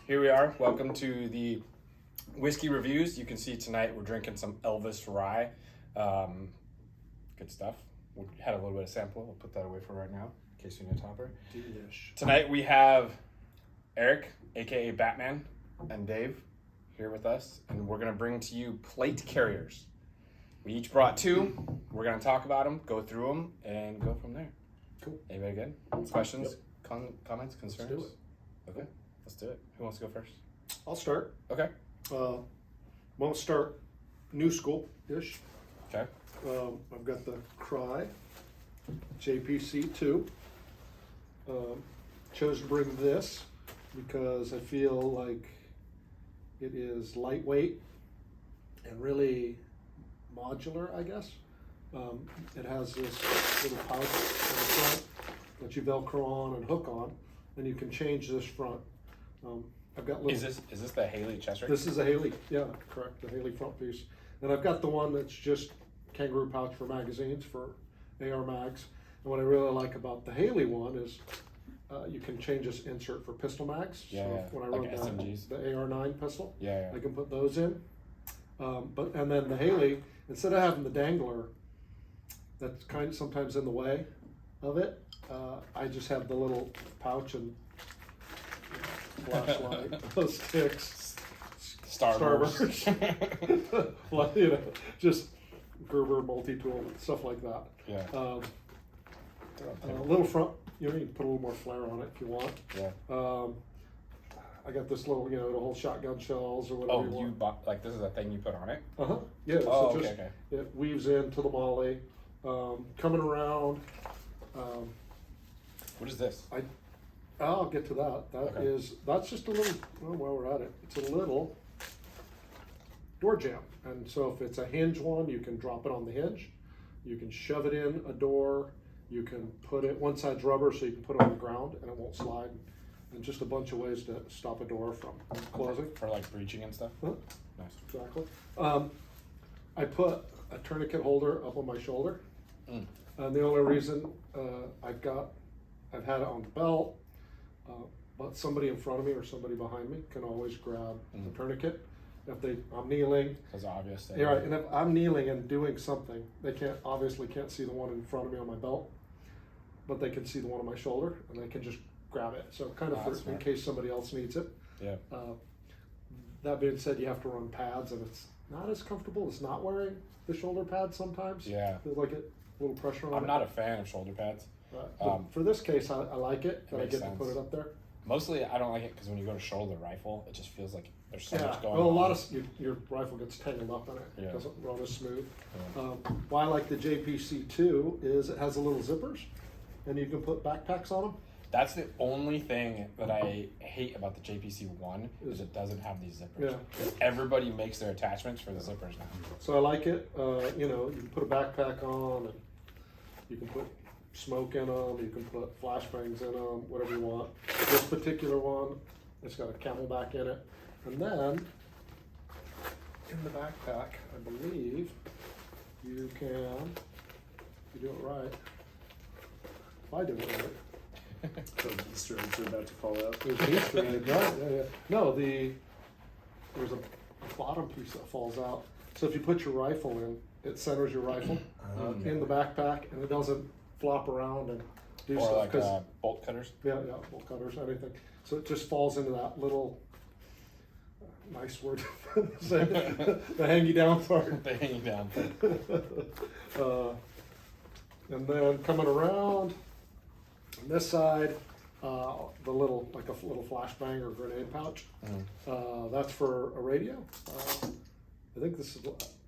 Here we are. Welcome to the whiskey reviews. You can see tonight we're drinking some Elvis Rye. Good stuff. We had a little bit of sample. We'll put that away for right now in case you need a topper. Delish. Tonight we have Eric, aka Batman, and Dave here with us, and we're going to bring to you plate carriers. We each brought two. We're going to talk about them, go through them, and go from there. Cool. Anybody good? Questions, comments, concerns? Let's do it. Okay, let's do it. Who wants to go first? I'll start. Okay. Won't start new school-ish. Okay. I've got the Cry JPC2. Chose to bring this because I feel like it is lightweight and really modular, I guess. It has this little pouch in the front that you Velcro on and hook on, and you can change this front. I've got little, Is this the Haley chest rig? This is a Haley, yeah, correct, the Haley front piece. And I've got the one that's just kangaroo pouch for magazines, for AR mags. And what I really like about the Haley one is you can change this insert for pistol mags. Yeah, so yeah. when I Like run SMGs. the AR9 pistol, Yeah. I can put those in. And then the Haley, instead of having the dangler that's kind of sometimes in the way of it, I just have the little pouch and flashlight, sticks, Starburst. well, just Gerber multi-tool, stuff like that. Yeah. A little front, you can put a little more flare on it if you want. Yeah. I got this little, to hold shotgun shells or whatever you want. You bought, like, this is a thing you put on it? Yeah, Oh, so just, okay. it weaves into the molly. Coming around, What is this? I'll get to that. Okay. That's just a little, well, while we're at it, it's a little door jamb. And so if it's a hinge one, you can drop it on the hinge. You can shove it in a door. You can put it, one side's rubber, so you can put it on the ground and it won't slide. And just a bunch of ways to stop a door from closing. For like breaching and stuff? Huh? Nice. Exactly. I put a tourniquet holder up on my shoulder. And the only reason I've had it on the belt, but somebody in front of me or somebody behind me can always grab the tourniquet. If I'm kneeling. Because obvious. Yeah, right. And if I'm kneeling and doing something, they obviously can't see the one in front of me on my belt, but they can see the one on my shoulder, and they can just grab it. So kind of in case somebody else needs it. Yeah. That being said, you have to run pads, and it's not as comfortable as not wearing the shoulder pads sometimes. Yeah. Feels like a little pressure on it. I'm not a fan of shoulder pads. But for this case, I like it that I get sense. to put it up there. Mostly, I don't like it because when you go to shoulder rifle, it just feels like there's so Yeah, much going well, on. a lot of your rifle gets tangled up in it. Yeah. It doesn't run as smooth. Yeah. Why I like the JPC2 is it has a little zippers, and you can put backpacks on them. That's the only thing that I hate about the JPC1 is it doesn't have these zippers. Yeah. Everybody makes their attachments for the zippers now. So I like it. You can put a backpack on, and you can put smoke in them, you can put flashbangs in them, whatever you want. This particular one, it's got a Camelback in it. And then, in the backpack, I believe, you can, if you do it right, if I do it right. The Easter eggs are about to fall out. There's an Easter egg, right? Yeah. No, there's a bottom piece that falls out. So if you put your rifle in, it centers your rifle in the backpack, and it doesn't flop around and do Or stuff. like bolt cutters. Yeah, bolt cutters, anything. So it just falls into that little, nice word, the hang you down part. They hang you down. And then coming around on this side, the little, like a little flashbang or grenade pouch. That's for a radio. I think this is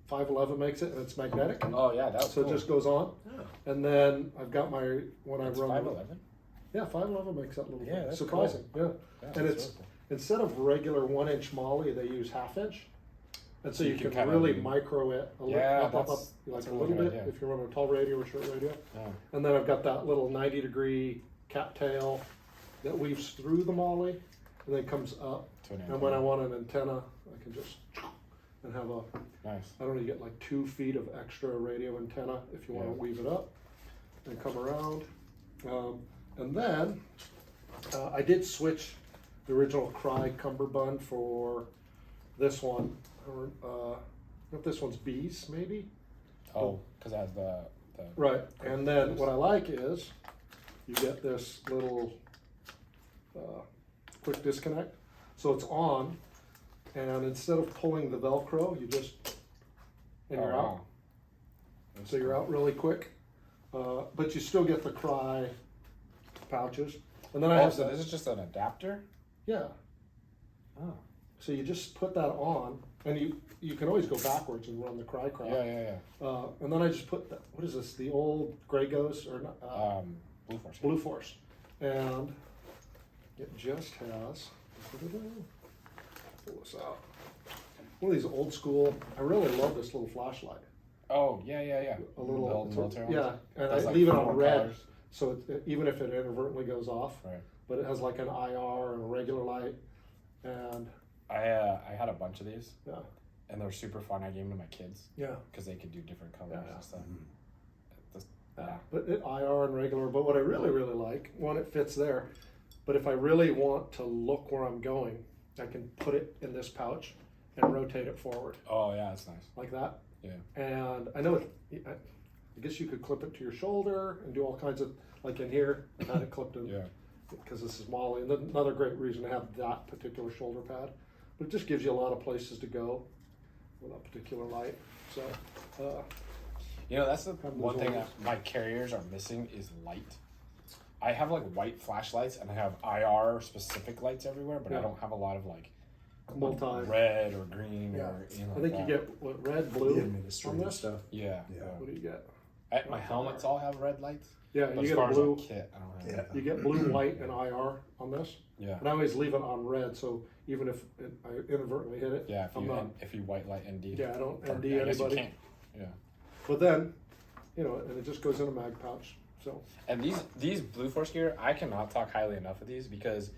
511 makes it, and it's magnetic. Oh yeah, that was So cool. it just goes on. Yeah. And then I've got when I It's run. 511? Yeah, 511 makes that little. Yeah, thing. that's Surprising. cool. Yeah. Yeah, And that's it's really cool. instead of regular 1-inch molly, they use 1/2 inch. And so you can kinda really do- micro it a little, Yeah, up, that's like a a really little good bit idea. if you're running a tall radio or short radio. Yeah. And then I've got that little 90-degree cattail that weaves through the molly and then comes up. To an And when I antenna. want an antenna, I can just and have a, Nice. I don't know, you get like 2 feet of extra radio antenna if you want Yeah. to weave it up and come around. And then I did switch the original Cry cummerbund for this one. Or, if this one's bees, maybe. Oh, because it has the Right, and then what I like is you get this little quick disconnect. So it's on, and instead of pulling the Velcro, you just, and you're out. wow. So you're out really quick, but you still get the Cry pouches. And then I have so the, this is just an adapter? yeah. Oh. So you just put that on, and you can always go backwards and run the Cry. Yeah. And then I just put the, what is this? The old Grey Ghost or not? Blue Force. Blue Force, and it just has. Pull this out. One of these old school. I really love this little flashlight. Oh, yeah. A little, The military yeah, ones? and That's I like leave it on 4 red, colors. so even if it inadvertently goes off, Right. but it has like an IR and a regular light, and I had a bunch of these, yeah, and they were super fun. I gave them to my kids yeah, because they could do different colors Yeah. and stuff. Just- yeah. yeah. But it IR and regular. But what I really like, one, it fits there, but if I really want to look where I'm going, I can put it in this pouch and rotate it forward Oh, yeah, that's nice. like that. Yeah. And I know I guess you could clip it to your shoulder and do all kinds of, like in here, I've had it clipped in, Yeah. because this is Molly, and another great reason to have that particular shoulder pad. But it just gives you a lot of places to go with that particular light. So, You know, that's the Have one those thing ones. that my carriers are missing is light. I have like white flashlights and I have IR specific lights everywhere, but I Yeah. don't have a lot of like multi. red or green Yeah. or I think you get what, red, blue The on administrative this. stuff. Yeah. Yeah. What do you get? My helmets all have red lights. Yeah, But you as get far a as blue. like kit, I don't have Yeah. anything. You get blue, white, and IR on this. Yeah. And I always leave it on red, so even if I inadvertently hit it, Yeah, I'm not. if you white light ND. Yeah, I don't Or ND I guess you anybody. can't. Yeah. But then, and it just goes in a mag pouch. So And these Blue Force gear, I cannot talk highly enough of these because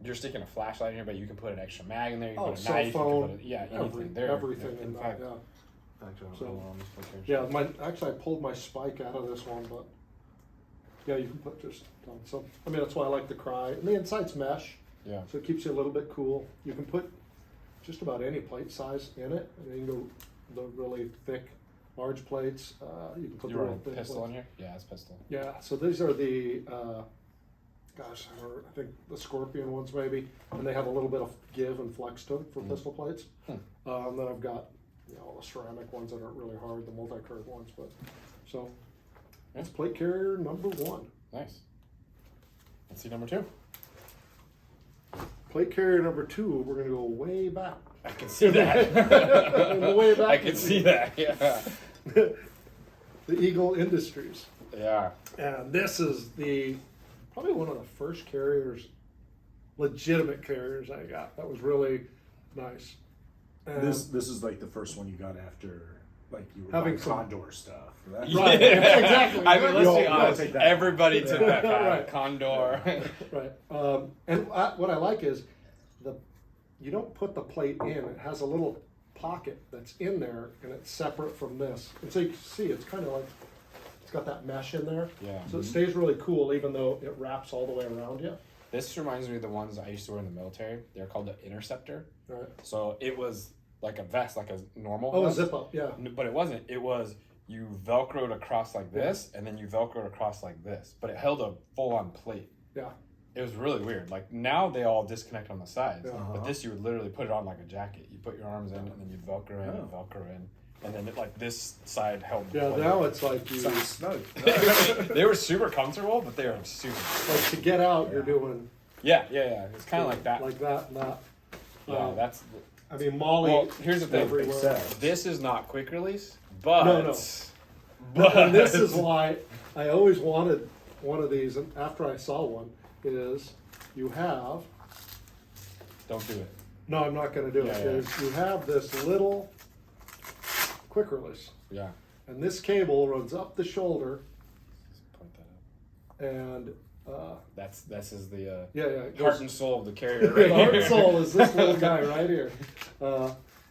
you're sticking a flashlight in here, but you can put an extra mag in there. You can put a cell knife. phone, you can put anything. They're- everything in in fact, that. Yeah. actually, So- on these pictures. Yeah, actually I pulled my spike out of this one, but yeah, you can put just so I mean that's why I like the Cry. And the inside's mesh, Yeah. so it keeps you a little bit cool. You can put just about any plate size in it, and then you can go the really thick, large plates. You can put You the run real a thin pistol plates. in here? Yeah, it's pistol. Yeah, so these are the I think the Scorpion ones maybe, and they have a little bit of give and flex to them for pistol plates. Then I've got all the ceramic ones that aren't really hard, the multi-curve ones, but so that's plate carrier number 1. Nice. Let's see number 2. Plate carrier number 2, we're gonna go way back. I can see that. Way back. I can see that. Yeah. The Eagle Industries, Yeah. and this is probably one of the first carriers, legitimate carriers I got. That was really nice. And This is like the first one you got after like you were Having buying some- Condor stuff. Right? Right, exactly. I mean, let's be You'll honest. take that. Everybody took that path. Right. Condor. Right. And what I like is you don't put the plate in. It has a little pocket that's in there, and it's separate from this. And so you can see it's kind of like it's got that mesh in there. Yeah. So it stays really cool, even though it wraps all the way around you. This reminds me of the ones I used to wear in the military. They're called the Interceptor. Right. So it was like a vest, like a normal Oh, a vest. zip up. Yeah. But it wasn't. It was you Velcroed across like this, and then you Velcroed across like this. But it held a full-on plate. Yeah. It was really weird. Like now they all disconnect on the sides, Yeah. but this you would literally put it on like a jacket. You put your arms in, and then you'd Velcro in, and Velcro in, and then like this side held. the Yeah. plate. Now it's like you Sounds snug. They were super comfortable, but they were super. like to get out. You're doing Yeah. It's kind of like that. like that and that. Yeah, that's. I mean, Molly. Well, here's the thing. everywhere. This is not quick release, but No. And this is why I always wanted one of these, and after I saw one, is you have, Don't do it. no, I'm not gonna do Yeah, it, yeah. is you have this little quick release, Yeah. and this cable runs up the shoulder, Point that out. and, This is the yeah, it heart goes, and soul of the carrier. the Right heart here. and soul is this little guy right here.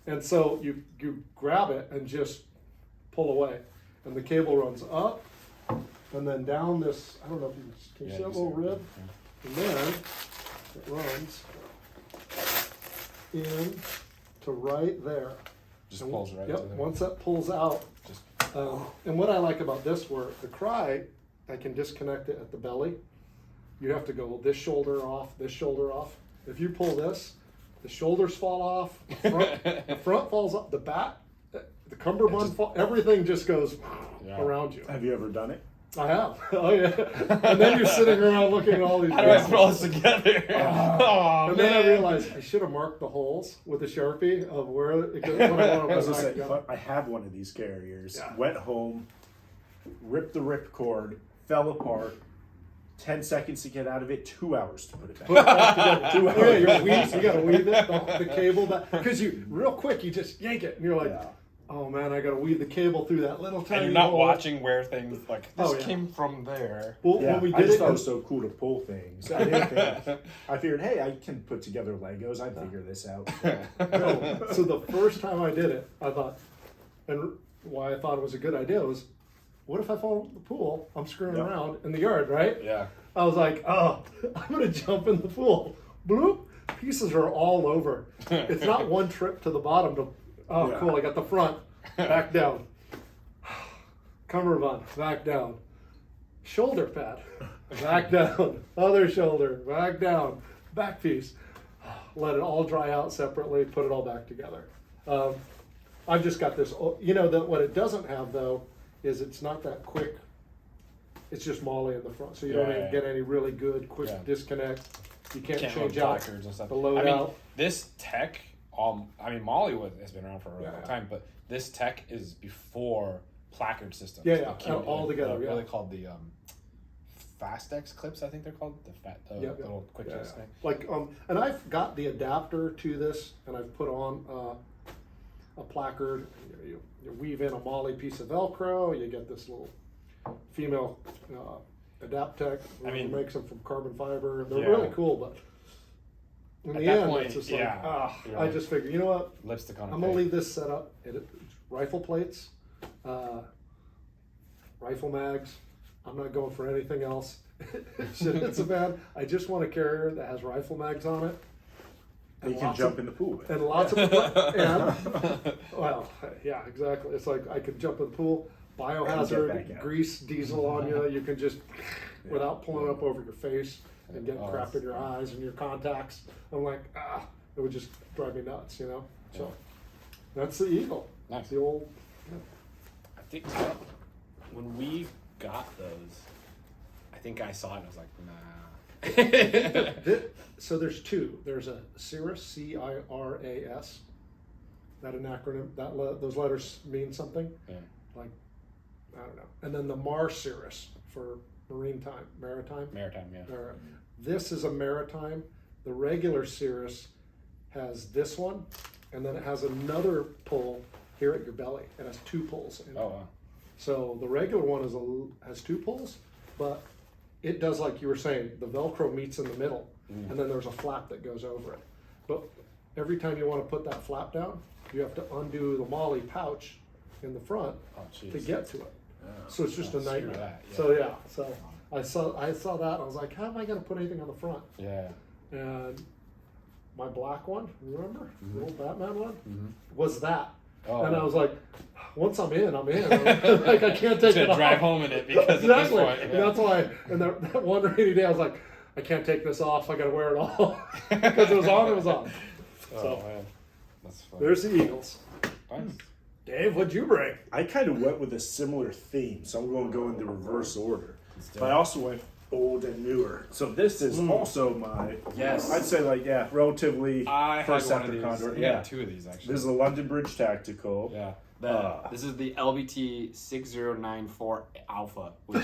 And so you grab it and just pull away, and the cable runs up, and then down this, I don't know if you can Yeah, see that you little see it. rib? And then it runs in to right there. Just pulls right Yep. to there. Once that pulls out, Just and what I like about this work, the cry, I can disconnect it at the belly. You have to go this shoulder off, this shoulder off. If you pull this, the shoulders fall off, the front falls off, the back, the cummerbund, everything just goes around you. Have you ever done it? I have. Oh yeah. And then you're sitting around looking at all these. how do I pieces. put all this together? Oh, And man. then I realized I should have marked the holes with a Sharpie of where it goes. When I want I was to gonna put it say, back together. I have one of these carriers. Yeah. Went home, ripped the ripcord, fell apart. 10 seconds to get out of it, 2 hours to put it back. 2 hours. Oh, yeah, you gotta weave it, the cable back. Because you, real quick, you just yank it, and you're like, Yeah. oh man, I gotta weave the cable through that little tiny And you're not hole. watching where things like this Oh, yeah. came from there. Well, Yeah, when we I did just it, thought it was so cool to pull things. I didn't think. I figured, hey, I can put together Legos. I figure this out. no. So the first time I did it, I thought, and why I thought it was a good idea was, what if I fall in the pool? I'm screwing Yeah. around in the yard, right? Yeah. I was like, oh, I'm gonna jump in the pool. Bloop, pieces are all over. It's not one trip to the bottom to, oh, Yeah. cool, I got the front, back down. Cummerbund, back down. Shoulder pad, back down. Other shoulder, back down. Back piece. Let it all dry out separately, put it all back together. I've just got this, what it doesn't have though, is it's not that quick. It's just Molly in the front, so you don't Yeah, even yeah. get any really good quick Yeah. disconnect. You can't Can't change run out placards and stuff. the load I mean, out. this tech, Molly has been around for a really long Yeah. time, but this tech is before placard systems. Yeah, The yeah, cute- all together, What are yeah. they called? The Fastex clips, I think they're called. The Yep, yep. little quick Yeah, disconnect. yeah. Like, and I've got the adapter to this, and I've put on a placard. You weave in a Molly piece of Velcro. You get this little female Adaptec. I mean- makes them from carbon fiber. They're Yeah. really cool, but in At the that end, point, it's just yeah, like, you're I like- just figured, you know what? Lipstick on a I'm gonna pig. leave this set up. It's rifle plates, rifle mags. I'm not going for anything else. It's a bad. I just want a carrier that has rifle mags on it. And you can lots jump of- in the pool with. And lots of and well, yeah, exactly. It's like I could jump in the pool, And get biohazard, back out. grease, diesel on you. You can just without pulling up over your face and getting Oh, crap in that's your eyes and your contacts. I'm like, it would just drive me nuts, you know. So that's the Eagle. Nice. The old. I think when we got those, I think I saw it and I was like, nah. So there's two. There's a Cirrus, CIRAS. That an acronym. Those letters mean something. Yeah. Like, I don't know. And then the Mars Cirrus for maritime. Maritime, yeah. This is a maritime. The regular Cirrus has this one, and then it has another pull here at your belly. It has two pulls in it. Oh, wow. So the regular one has two pulls, but it does like you were saying. The Velcro meets in the middle, and then there's a flap that goes over it. But every time you want to put that flap down, you have to undo the Molly pouch in the front Oh, jeez. to get to it. So it's just a Screw nightmare. that, yeah. So yeah, so I saw that. And I was like, how am I going to put anything on the front? Yeah. And my black one, remember the old Batman one, Mm-hmm. was that. Oh. And I was like, once I'm in, I'm in. Like I can't take Just it gonna drive off. home in it because Exactly. at this point, And that's why. And that one rainy day, I was like, I can't take this off. I got to wear it all because it was on. It was on. Oh So man, that's funny. there's the Eagles. Nice. Dave, what'd you bring? I kind of went with a similar theme, so I'm going to go in the reverse order. do But I it. also went old and newer. So this is also my, Yes. I'd say relatively I first had one after of these. Condor. Yeah, Yeah. two of these actually. This is the London Bridge Tactical. Yeah. This is the LBT 6094 Alpha, which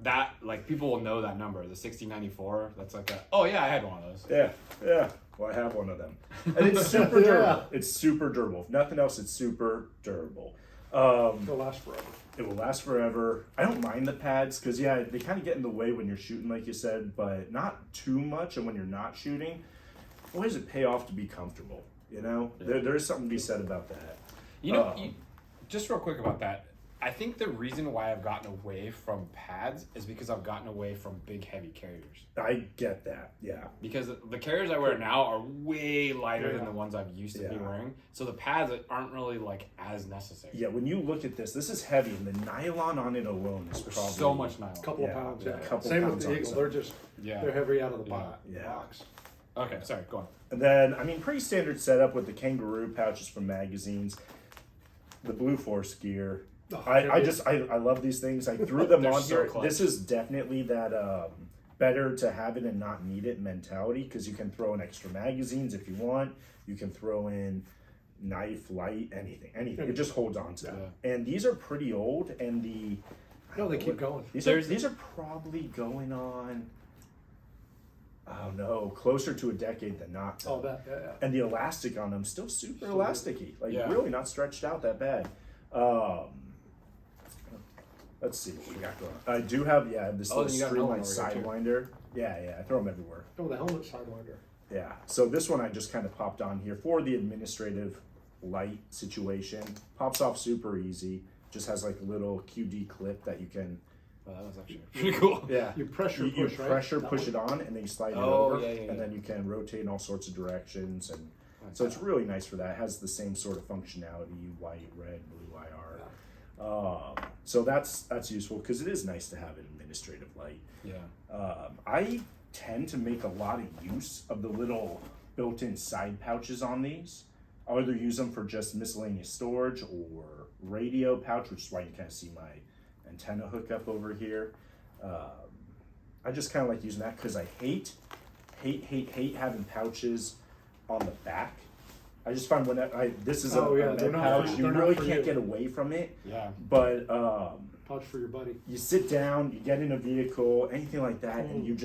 that like people will know that number, the 6094. That's like a Oh yeah, I had one of those. Yeah. Well, I have one of them. And it's super Yeah. durable. It's super durable. If nothing else, it's super durable. It'll last forever. It will last forever. I don't mind the pads because, yeah, they kind of get in the way when you're shooting, like you said, but not too much. And when you're not shooting, boy, does it pay off to be comfortable, you know? There is something to be said about that. You know, just real quick about that. I think the reason why I've gotten away from pads is because I've gotten away from big heavy carriers. I get that. Yeah. Because the carriers I wear now are way lighter than Yeah. the ones I've used to be Yeah. wearing. So the pads aren't really like as necessary. Yeah. When you look at this is heavy, and the nylon on it alone is There's probably so much nylon. Couple Yeah, of pounds, yeah, yeah. a couple Same with pounds the on Eagle. some. They're just Yeah. they're heavy out of the Yeah. box. Okay, sorry, go on. And then, I mean, pretty standard setup with the kangaroo pouches from magazines, the Blue Force gear. Oh, I love these things. I threw them They're on so here. clutch. This is definitely that better to have it and not need it mentality, because you can throw in extra magazines if you want. You can throw in knife, light, anything. It just holds on to that. And these are pretty old, and No, they keep going. These are probably going on, oh no, closer to a decade than not. Oh, that, yeah. And the elastic on them still super elasticy, like Yeah. really not stretched out that bad. Let's see what we got going on. I do have this Oh, little then you got another streamline one over here, sidewinder. Yeah, I throw them everywhere. Oh, the helmet sidewinder. Yeah, so this one I just kind of popped on here for the administrative light situation. Pops off super easy. Just has like a little QD clip that you can. Well, that was actually pretty cool. Yeah, You pressure you push, right? pressure That push one? it on, and then you slide it Oh, over, yeah, yeah, and yeah. then you can rotate in all sorts of directions, and so it's really nice for that. It has the same sort of functionality: white, red, blue IR. So that's useful because it is nice to have an administrative light. Yeah. I tend to make a lot of use of the little built-in side pouches on these. I'll either use them for just miscellaneous storage or radio pouch, which is why you kind of see my antenna hookup over here. I just kind of like using that because I hate having pouches on the back. I just find when this is Oh, yeah, a they're med not pouch, for- you they're not really for can't you. get away from it. Yeah. But Pouch for your buddy. you sit down, you get in a vehicle, anything like that, and you're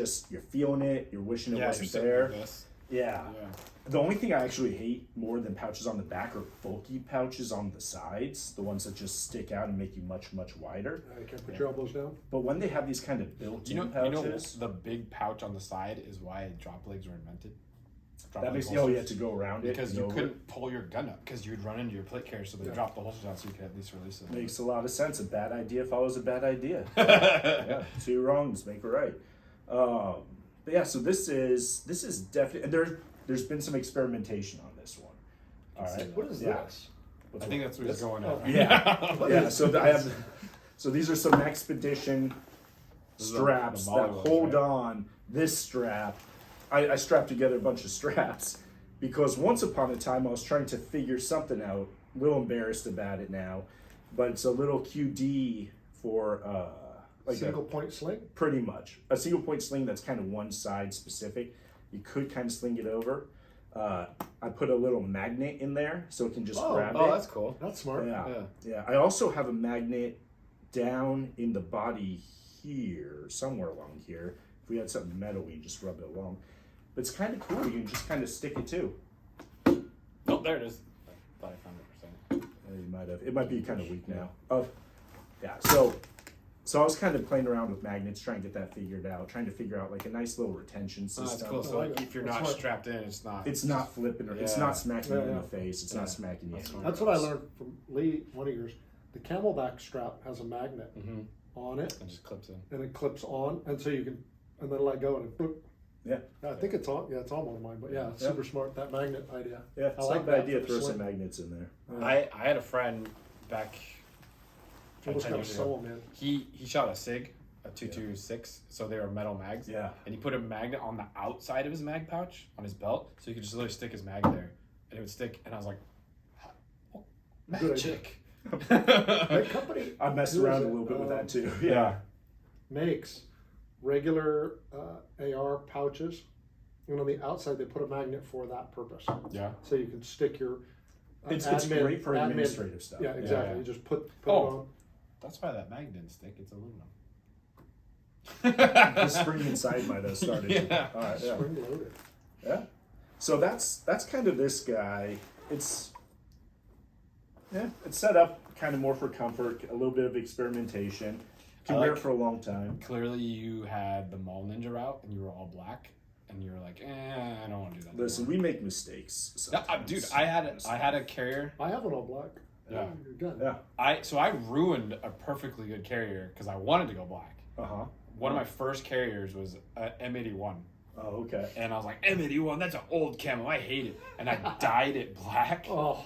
feeling it. You're wishing it Yeah, wasn't you're there. sitting like this. Yeah. Yeah. The only thing I actually hate more than pouches on the back are bulky pouches on the sides, the ones that just stick out and make you much wider. You can't put your elbows down. But when they have these kind of built-in pouches, the big pouch on the side is why drop legs were invented. Drop that leg makes holsters. you have to go around it Because and you over couldn't pull your gun up because you'd run into your plate carrier, so they dropped the holsters down so you could at least release it. Makes a lot of sense. A bad idea follows a bad idea. Yeah, two wrongs make a right. But yeah, so this is definitely, and there's been some experimentation on this one. All right, What is Yeah. this? What's I think what? that's what he's going Oh, at. Yeah, yeah. So I have. So these are some Expedition This is straps the that Molly ones, hold right? on this strap. I strapped together a bunch of straps because once upon a time I was trying to figure something out. A little embarrassed about it now, but it's a little QD for like Single point sling. pretty much a single point sling that's kind of one side specific. You could kind of sling it over. I put a little magnet in there so it can just grab Oh, it. that's cool. That's smart. Yeah. I also have a magnet down in the body here, somewhere along here. If we had something metal, we just rub it along. But it's kind of cool. You can just kind of stick it too. Oh, there it is. I thought I found it for a second. You might have. It might be kind of weak now. Oh, yeah. So I was kind of playing around with magnets, trying to get that figured out, trying to figure out like a nice little retention Oh, system. that's cool. So like, if you're That's not smart. strapped in, it's not. It's not flipping or it's Yeah. not smacking you in Yeah. the face. It's Yeah. not smacking you. That's anywhere smart. That's what I else. learned from Lee, one of yours. The camelback strap has a magnet Mhm. on it, It just clips in. and it clips on, and so you can, and then let go, and it, boop. Yeah. I think it's on. Yeah, it's on one of mine. But yeah, it's Yeah. super smart. That magnet idea. Yeah, it's I not like a bad that idea. for Throw the some sling. magnets in there. I had a friend back Almost 10 got a years ago. soul, man. He shot a SIG, a 226, so they were metal mags. Yeah. And he put a magnet on the outside of his mag pouch on his belt, so he could just literally stick his mag there, and it would stick. And I was like, oh, Good magic. That company I messed who is around a it? little bit with that too. Yeah. makes regular AR pouches, and on the outside they put a magnet for that purpose. Yeah. So you can stick your It's admin- great for admin- administrative stuff. Yeah, exactly. yeah. You just put Oh. it on. That's why that mag didn't stick. It's aluminum. The spring inside might have started. Yeah. All right. Yeah. Spring loaded. Yeah. So that's kind of this guy. It's set up kind of more for comfort, a little bit of experimentation. Can I wear like- it for a long time. Clearly, you had the mall ninja route, and you were all black, and you were like, I don't want to do that. Listen, anymore. we make mistakes. No, Sometimes. dude, I had a carrier. I have it all black. Yeah. You're good. Yeah. I ruined a perfectly good carrier because I wanted to go black. Uh-huh. One of my first carriers was M81. Oh, okay. And I was like, M81, that's an old camo. I hate it. And I dyed it black. Oh,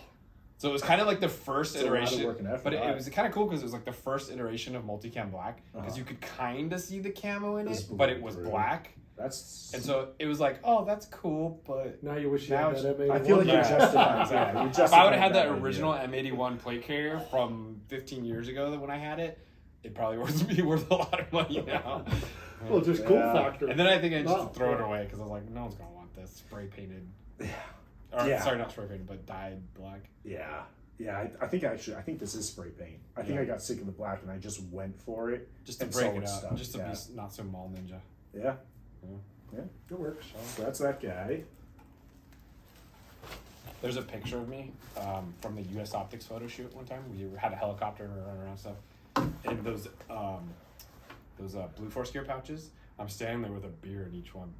So it was kind of like the first It's a lot of iteration. work and effort, But it right. was kind of cool because it was like the first iteration of multicam black. Because Uh-huh. you could kind of see the camo in It was it, but it was blue. black. That's. And so it was like, oh, that's cool, but now you wish you Now had it's- that M81. I feel like Yeah. you're justifying. Exactly. Yeah, you're if justifying I would have had that idea. original M81 plate carrier from 15 years ago that when I had it, it probably would be worth a lot of money now. Well, just cool Yeah. factor. And then I think I just No. throw it away because I was like, no one's gonna want this spray painted. Or Yeah. sorry, not spray painted, but dyed black. Yeah. Yeah, I think this is spray paint. I think Yeah. I got sick of the black and I just went for it. Just to And break solid it out, stuff, just to yeah. be not so mall ninja. Yeah. It works. So that's that guy. There's a picture of me from the U.S. Optics photo shoot one time. We had a helicopter and we were running around stuff, and those Blue Force gear pouches. I'm standing there with a beer in each one.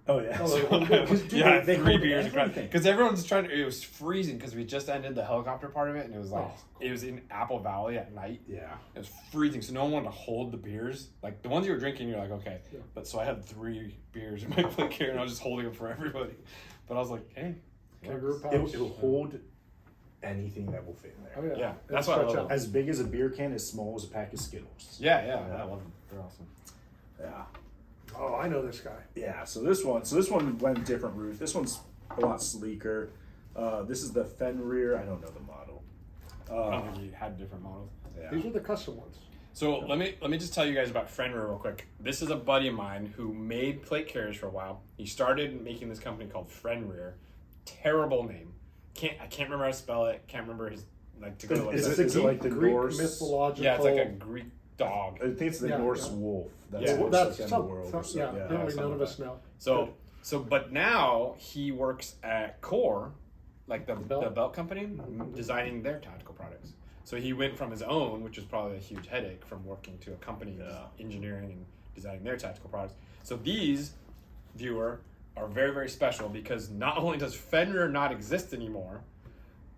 Oh yeah. Oh, So- like, dude, Yeah, they 3 hold beers everything. because everyone's trying to. It was freezing because we just ended the helicopter part of it, and it was like Oh, it was in Apple Valley at night. Yeah. It was freezing, so no one wanted to hold the beers. Like the ones you were drinking, you're like, okay. Yeah. But so I had 3 beers in my plate carrier, and I was just holding them for everybody. But I was like, hey, Kangaroo pouch. It'll hold anything that will fit in there. Oh, yeah. Yeah, It'll that's why I stretch love out. As big as a beer can, as small as a pack of Skittles. yeah, I love them. They're awesome. Yeah. Oh, I know this guy. Yeah, so this one went a different route. This one's a lot sleeker. This is the Fenrir. I don't know the model. I don't think he had different models. Yeah. These are the custom ones. So let me just tell you guys about Fenrir real quick. This is a buddy of mine who made plate carriers for a while. He started making this company called Fenrir. Terrible name. I can't remember how to spell it. Can't remember his to go to Is website. it like the Greek Norse? mythological. Yeah, it's like a Greek dog. I think it's the Yeah, Norse yeah. wolf. That's Yeah. the most That's like in the some, world. some- or so. yeah, Yeah. apparently something none of like us that. know. But now he works at Core, like the belt? belt company, designing their tactical products. So he went from his own, which was probably a huge headache, from working to a company engineering and designing their tactical products. So these, viewer, are very, very special because not only does Fenrir not exist anymore,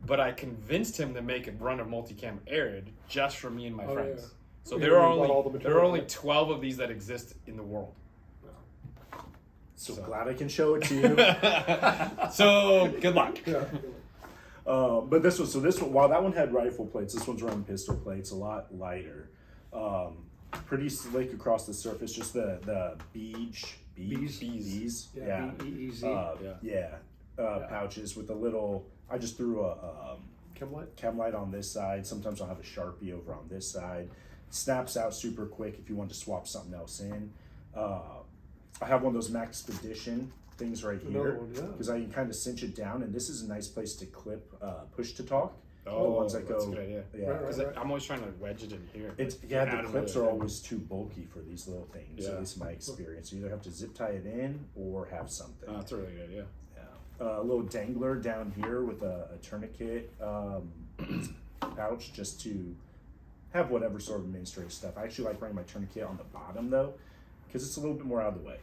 but I convinced him to make a run of multicam arid just for me and my Oh, friends. yeah. So Yeah, there are you bought all the only material. 12 of these that exist in the world. So So. glad I can show it to you. So good luck. Yeah. But this one, while that one had rifle plates, this one's running pistol plates, a lot lighter. Pretty slick across the surface, just the bees. Yeah. B-E-E-Z. Pouches with a little. I just threw a chem light on this side. Sometimes I'll have a Sharpie over on this side. Snaps out super quick if you want to swap something else in. I have one of those Maxpedition things right Another here one, yeah. because I can kind of cinch it down, and this is a nice place to clip push to talk. Oh, the ones that that's go. a good idea. Yeah, Right, Because right. I'm always trying to wedge it in here. it's Like, yeah. add The another clips are thing. always too bulky for these little things. Yeah. At least in my experience, you either have to zip tie it in or have something. Oh, that's a really good idea. Yeah. A little dangler down here with a tourniquet pouch just to have whatever sort of administrative stuff. I actually like running my tourniquet on the bottom though, because it's a little bit more out of the way.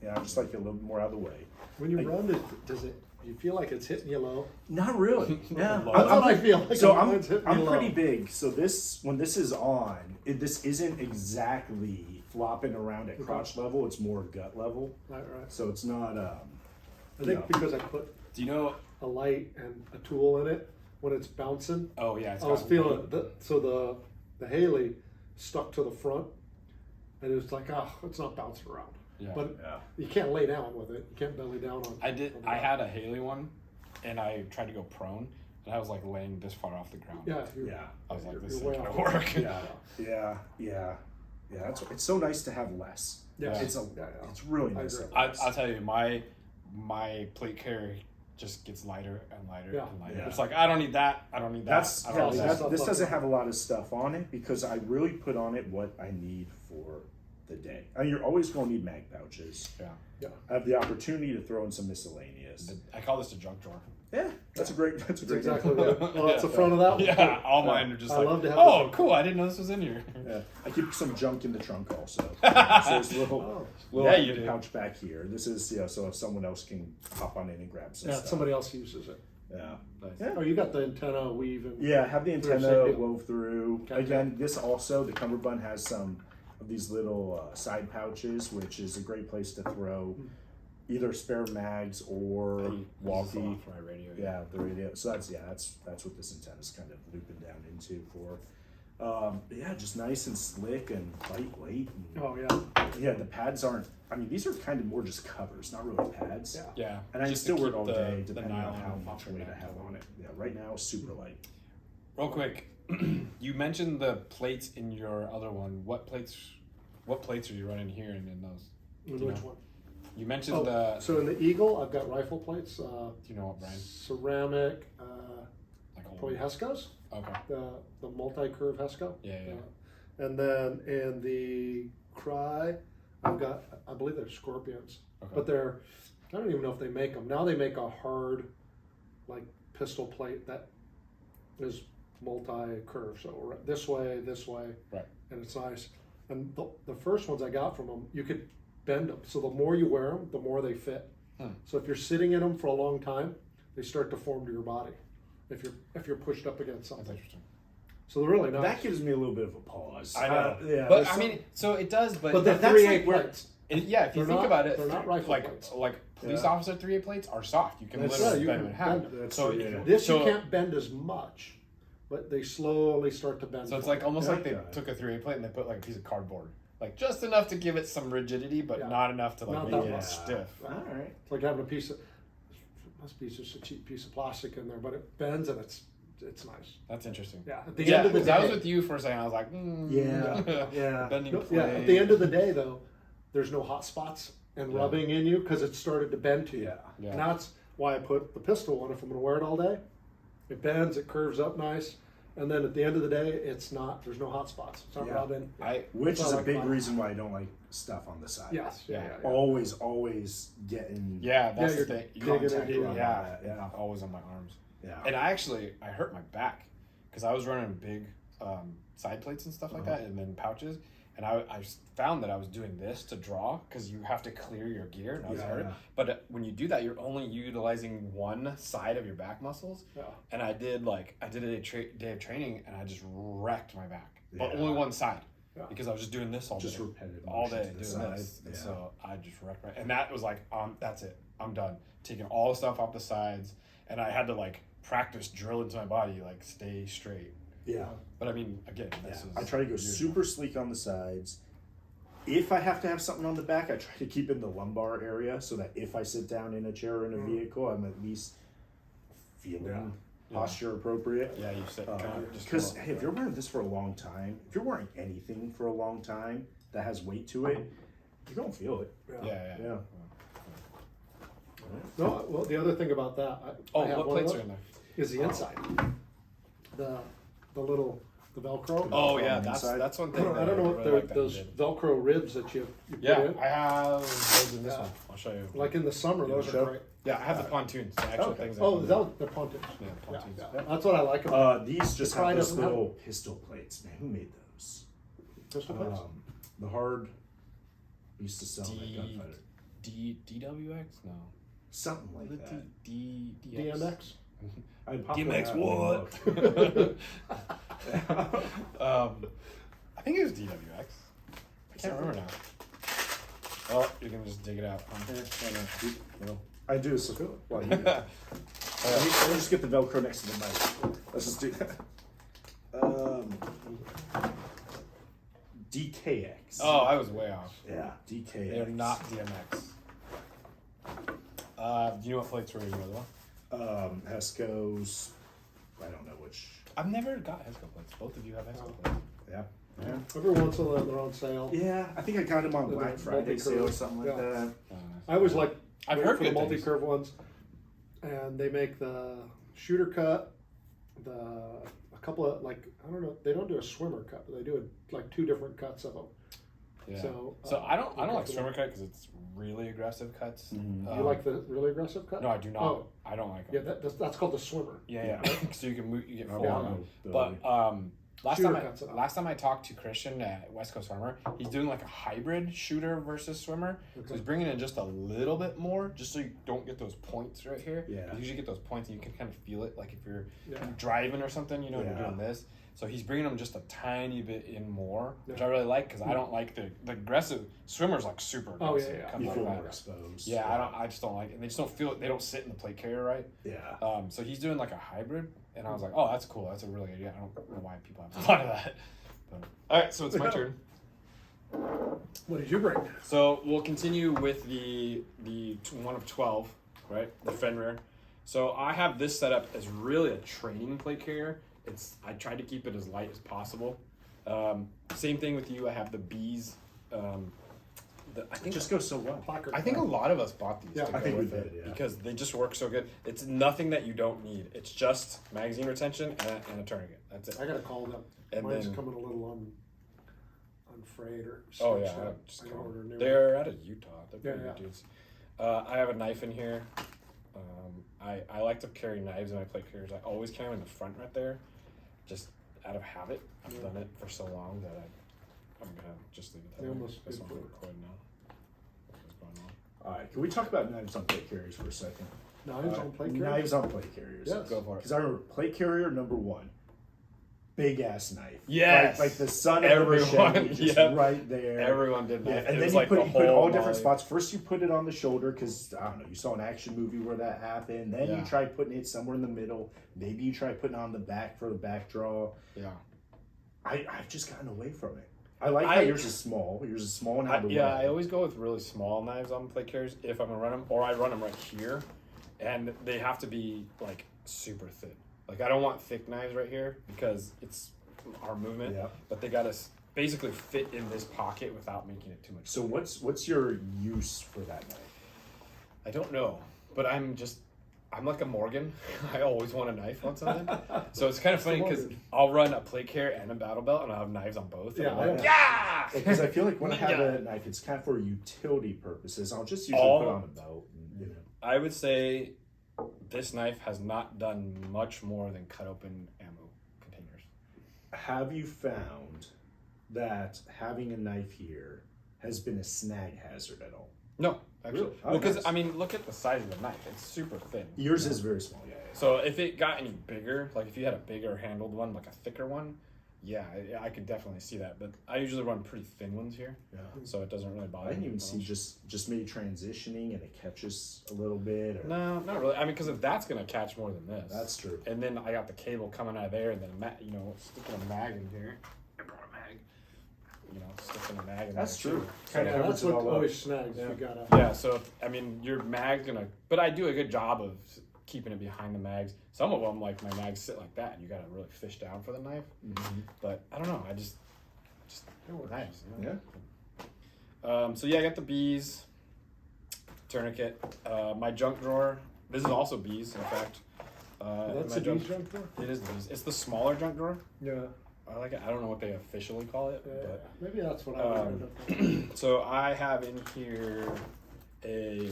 Yeah, I just like it a little bit more out of the way. When you run it, do you feel like it's hitting you low? Not really. Yeah, Low. That's what I feel like. So It's hitting me I'm low. pretty big. So when this is on, this isn't exactly flopping around at crotch level. It's more gut level. Right. So it's not. I think Yeah. because I put Do you know? a light and a tool in it, when it's bouncing, Oh yeah, it's I was got feeling it. So the Haley stuck to the front, and it was like, it's not bouncing around. Yeah. But Yeah. you can't lay down with it. You can't belly down on. I did. on the I back. had a Haley one, and I tried to go prone, and I was like laying this far off the ground. Yeah. Yeah. I was like, You're this isn't way gonna off. work. Yeah. It's so nice to have less. Yeah. It's Yeah. it's really I nice. to agree. have less. I'll tell you, my plate carry just gets lighter and lighter Yeah. and lighter. Yeah. It's like I don't need that. I don't need that. That's I don't need that's- that. this doesn't have a lot of stuff on it because I really put on it what I need for the day. I mean, you're always going to need mag pouches. Yeah. I have the opportunity to throw in some miscellaneous. I call this a junk drawer. Yeah, that's a great. That's exactly what. Oh, that's the front of that one. Yeah, all mine are just I like, love to have oh, this. cool, I didn't know this was in here. Yeah, I keep some junk in the trunk also. So there's a little Yeah, you do. pouch back here. This is so if someone else can hop on in and grab some Yeah, stuff. somebody else uses it. Yeah. Nice. Yeah. Oh, you got the antenna weave and Yeah, have the Through a antenna safety. wove through. Okay. Again, this also, the cummerbund has some of these little side pouches, which is a great place to throw either spare mags or I use this a walkie. lot for my radio. Yeah, the radio. So that's what this antenna's kind of looping down into for. Yeah, just nice and slick and lightweight. And, oh yeah, yeah, the pads aren't. I mean, these are kind of more just covers, not really pads. yeah. Yeah. And I can just still to wear it keep all the- day, the depending on nylon how off much your weight I neck. have on it. Yeah, right now it's super light. Real quick, you mentioned the plates in your other one. What plates are you running here and in those? And you which know? one? You mentioned Oh, the. so in the Eagle, I've got rifle plates, Do you know what brand? ceramic, Like old. probably Hesco's, Okay. the multi-curve Hesco. Yeah, yeah. And then in the Cry, I've got, I believe they're Scorpions, Okay. but I don't even know if they make them. Now they make a hard, like pistol plate that is multi-curve. So this way, Right. and it's nice. And the first ones I got from them, you could bend them. So the more you wear them, the more they fit. So if you're sitting in them for a long time, they start to form to your body. If you're pushed up against That's something, interesting. so they're really nice. That gives me a little bit of a pause. I know. Yeah, But there's I some- mean, so it does, but but they're that's 3/8 like where- plates. yeah, if you they're think not- about it, they're not rifle like plates. police Yeah. officer 3/8 plates are soft. You can That's literally right, you bend can them in half. bend That's So true, if- yeah. This so, you can't bend as much, but they slowly start to bend. So it's like almost Yeah, like they okay. took a 3/8 plate and they put like a piece of cardboard, like just enough to give it some rigidity, but Yeah. not enough to like Not make that it much. stiff. All right. It's like having a piece of, must be just a cheap piece of plastic in there, but it bends and it's nice. That's interesting. Yeah. At the Yeah, end of the because I was day, with you for a second. I was like, Yeah. bending no, plate. yeah. At the end of the day, though, there's no hot spots and Yeah. rubbing in you because it started to bend to you. Yeah. Yeah. And that's why I put the pistol on. If I'm going to wear it all day, it bends, it curves up nice, and then at the end of the day, it's not. There's no hot spots. It's not Yeah. rubbing. Which That's is all a I big like. reason why I don't like stuff on the side. Yes. Yeah. Yeah. Yeah. yeah. Always getting. Yeah, that's you're the thing. You digging contact into around it. yeah, that, yeah. always on my arms. Yeah. And I hurt my back because I was running big side plates and stuff like that, and then pouches. And I found that I was doing this to draw because you have to clear your gear, and I was Yeah, hurt. yeah. But when you do that, you're only utilizing one side of your back muscles. Yeah. And I did a day of training, and I just wrecked my back, but Yeah. only one side Yeah. because I was just doing this all Just day, repetitive all motion day to the doing side. this. And Yeah. so I just wrecked my, and that was like, that's it, I'm done. Taking all the stuff off the sides, and I had to like practice drill into my body, like stay straight. Yeah. But I mean, again, this is I try to go years super sleek on the sides. If I have to have something on the back, I try to keep in the lumbar area so that if I sit down in a chair or in a vehicle, I'm at least feeling posture appropriate. Yeah, you said kind of just Because go- hey, if you're wearing this for a long time, if you're wearing anything for a long time that has weight to it, you don't feel it. yeah. Yeah. No, well, the other thing about that, Oh, I have what one of plates those, are in there? is the inside. The Velcro. Oh yeah, on the that's inside? that's one I thing. don't that know really what like that you those did. Velcro ribs that you put Yeah, in. I have those in this Yeah. one. I'll show you. Like in the summer, those show? are great. Yeah, I have the pontoons, the actual Okay. things. that Oh, you- that the pontoons. Yeah, Yeah, pontoons. yeah. That's what I like about These just Pride have those doesn't have- little pistol plates. Man, who made those? pistol plates. The hard used to sell them at D- Gunfighter. DWX? No. Something like The that. DX. DMX. I'd pop DMX them out what? and I think it was DWX. I can't remember now. Oh, you can just dig it out. Huh? look. I do. So well, you do. Let me just get the Velcro next to the mic. Let's just do that. DKX. Oh, I was way off. Yeah, DKX. They're not DMX. Do you know what plates were in your other one? Hesco's. I don't know which. I've never got Hesco plates. Both of you have Hesco plates. Yeah. Yeah. Every once in a while they're on sale. Yeah, I think I got them on The Black Friday multi-curve. sale or something like Yeah. that. I always like I've wait heard for the good things. multi-curve ones, and they make the shooter cut, a couple of like I don't know, they don't do a swimmer cut, but they do like two different cuts of them. Yeah. So, I don't like comfortable. swimmer cut because it's really aggressive cuts. You like the really aggressive cut? No, I do not. Oh. I don't like Yeah, them. that's called the swimmer. Yeah. So you can move, you get I full want on. to But Shooter cuts it off. last time I talked to Christian at West Coast Farmer, he's doing like a hybrid shooter versus swimmer. So he's bringing in just a little bit more, just so you don't get those points right here. Yeah. You usually get those points, and you can kind of feel it, like if you're Yeah. driving or something, you know, and Yeah. you're doing this. So he's bringing them just a tiny bit in more, which I really like because I don't like the aggressive swimmers, like super Oh, aggressive. yeah. come You like feel that. more exposed. Yeah, I just don't like it. And they just don't feel it. They don't sit in the plate carrier right. Yeah. So he's doing like a hybrid, and I was like, oh, that's cool. That's a really good idea. I don't know why people have thought of that. But, all right, so it's my turn. What did you bring? So we'll continue with the one of 12, right? The Fenrir. So I have this set up as really a training plate carrier. I tried to keep it as light as possible. Same thing with you. I have the bees. I think It just goes so well. Placard. I think a lot of us bought these Yeah, to I go think we with it did, yeah. because they just work so good. It's nothing that you don't need. It's just magazine retention and a tourniquet. That's it. I gotta call them. And Mine's then- coming a little unfrayed or. Oh yeah, stretched out. just I gotta order a new one. they're out of Utah. They're pretty Yeah, good dudes. I have a knife in here. I like to carry knives in my plate carriers. I always carry them in the front right there, just out of habit. I've done it for so long that I'm gonna just leave it They there. almost This good one's for it. recording now. What's going on? All right. Can we talk about knives on plate carriers for a second? Knives on plate carrier? Knives on plate carriers. Yes. Go for it. Because I remember plate carrier number 1, big ass knife. Yes. Like the son of Everyone, a machete, just yep. right there. Everyone did Yeah, that. and It then was you like put, the you put all whole different volume. spots. First, you put it on the shoulder because I don't know. You saw an action movie where that happened. Then Yeah. you tried putting it somewhere in the middle. Maybe you tried putting it on the back for the back draw. Yeah. I've just gotten away from it. I like how I- yours is small. Yours is small and how the I always go with really small knives on plate carriers if I'm gonna run them, or I run them right here, and they have to be like super thin. Like I don't want thick knives right here because it's our movement, Yeah. but they gotta basically fit in this pocket without making it too much. So what's your use for that knife? I don't know, but I'm like a Morgan. I always want a knife on something. So it's kind of funny because Morgan. I'll run a plate carrier and a battle belt, and I'll have knives on both. And Yeah, I'm like, yeah. yeah! Because I feel like when I have Yeah. a knife, it's kind of for utility purposes. I'll just usually All- put on a belt. And, you know. I would say this knife has not done much more than cut open ammo containers. Have you found that having a knife here has been a snag hazard at all? No, actually. Really? Oh, Well, because nice. I mean, look at the size of the knife. It's super thin. Yours is very small. Yeah. So if it got any bigger, like if you had a bigger handled one, like a thicker one, yeah, I could definitely see that. But I usually run pretty thin ones here, Yeah. so it doesn't really bother I didn't me even that see much. just maybe transitioning and it catches a little bit. Or, No, not really. I mean, because if that's gonna catch more than this, That's true. And then I got the cable coming out of there, and then sticking a mag in here. I brought a mag. Sticking a mag in That's there true. too. Kind Yeah, of that's covers it what all up. always snags. Yeah. We gotta. Yeah, so your mag's gonna, but I do a good job of keeping it behind the mags. Some of them, like my mags, sit like that, and you gotta really fish down for the knife. Mhm. But I don't know, I just knives. Yeah. So yeah, I got the bees, tourniquet, my junk drawer. This is also bees, in fact. That's my a bees junk drawer? It is bees. It's the smaller junk drawer. Yeah. I like it. I don't know what they officially call it, but Maybe that's what I would Um, end up. so I have in here a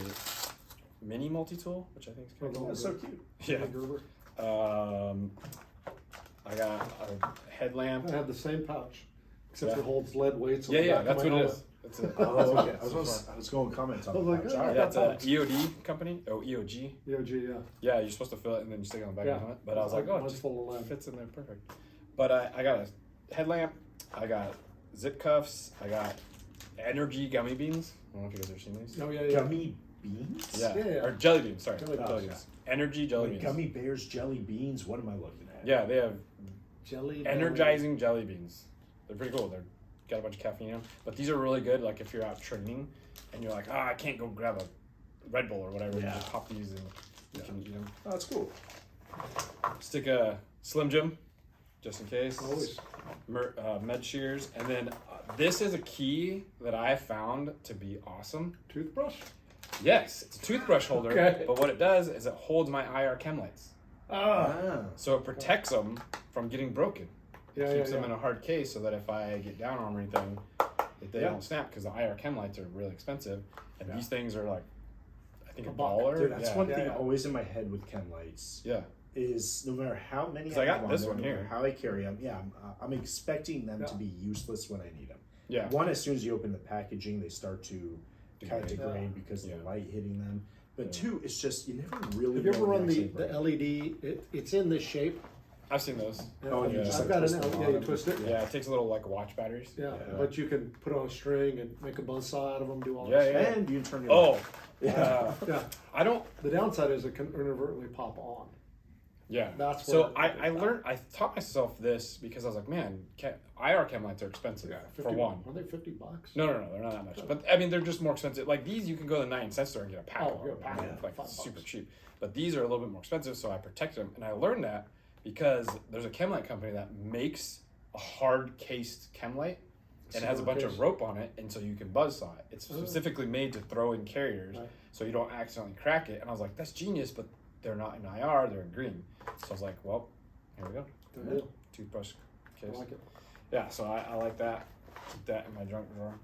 mini multi-tool, which I think is kind of cool. That's so cute. Yeah. Gerber. I got a headlamp. I have the same pouch, except Yeah. it holds lead weights. On Yeah, the yeah, back of that's my what it helmet. is. That's it. Oh, okay. I was going to comment on I was that. like, pouch. oh, All right. Yeah, it's a pouch. EOD company. Oh, EOG. EOG, yeah. Yeah, you're supposed to fill it and then you stick it on the back Yeah. of the helmet. But I was like, oh, it Mine's just full of lead. fits in there perfect. But I got a headlamp. I got zip cuffs. I got energy gummy beans. I don't know if you guys have seen these. Oh, yeah, yeah. Gummy beans? Yeah. Yeah, yeah. Or jelly beans, sorry. Jelly beans, Jelly beans. Energy jelly Like beans. gummy bears, jelly beans. What am I looking at? Yeah, they have Jelly. energizing jelly beans. They're pretty cool. They're got a bunch of caffeine in them. But these are really good, like if you're out training and you're like, I can't go grab a Red Bull or whatever. Yeah. You just pop these and you can eat them. Oh, that's cool. Stick a Slim Jim, just in case. Always. Med shears. And then this is a key that I found to be awesome. Toothbrush? Yes, it's a toothbrush holder. Okay. But what it does is it holds my IR chem lights. Ah. So it protects them from getting broken. Yeah, Keeps yeah, them yeah. in a hard case so that if I get down on them or anything, that they Yeah. don't snap because the IR chem lights are really expensive. And these things are like, I think A $1. buck. Dude, that's yeah. one Yeah, thing yeah. always in my head with chem lights Yeah. is no matter how many 'Cause I got have this there, one no matter here. how I carry them, I'm expecting them to Yeah. be useless when I need them. Yeah. One, as soon as you open the packaging, they start to kind of Degrade. degrade because of Yeah. the light hitting them. But Yeah. two, it's just you never really. Have you know ever run the actually break. LED? It's in this shape. I've seen those. Oh, and you Yeah. just I've like got twist an the LED. Yeah, you bottom. twist it. Yeah, it takes a little like watch batteries. Yeah, Yeah. but you can put on a string and make a buzzsaw out of them. Do all Yeah, that yeah. stuff. And you can turn it Oh, Yeah. Yeah. I don't. The downside is it can inadvertently pop on. Yeah. That's so where I learned. I taught myself this because I was like, man, IR chem lights are expensive for one. Are they $50? No, they're not that much. But I mean, they're just more expensive. Like these, you can go to the 99-cent store and get a pack. Oh, of yeah, them, pack, and yeah, it's, like $5. super cheap. But these are a little bit more expensive, so I protect them. And I learned that because there's a chem light company that makes a hard cased chem light, and it has a bunch of rope on it, and so you can buzzsaw it. It's specifically made to throw in carriers, Right. so you don't accidentally crack it. And I was like, that's genius, but they're not in IR, they're in green. So I was like, well, here we go. Good deal. Toothbrush case. I like it. Yeah, so I like that. Keep that in my junk drawer.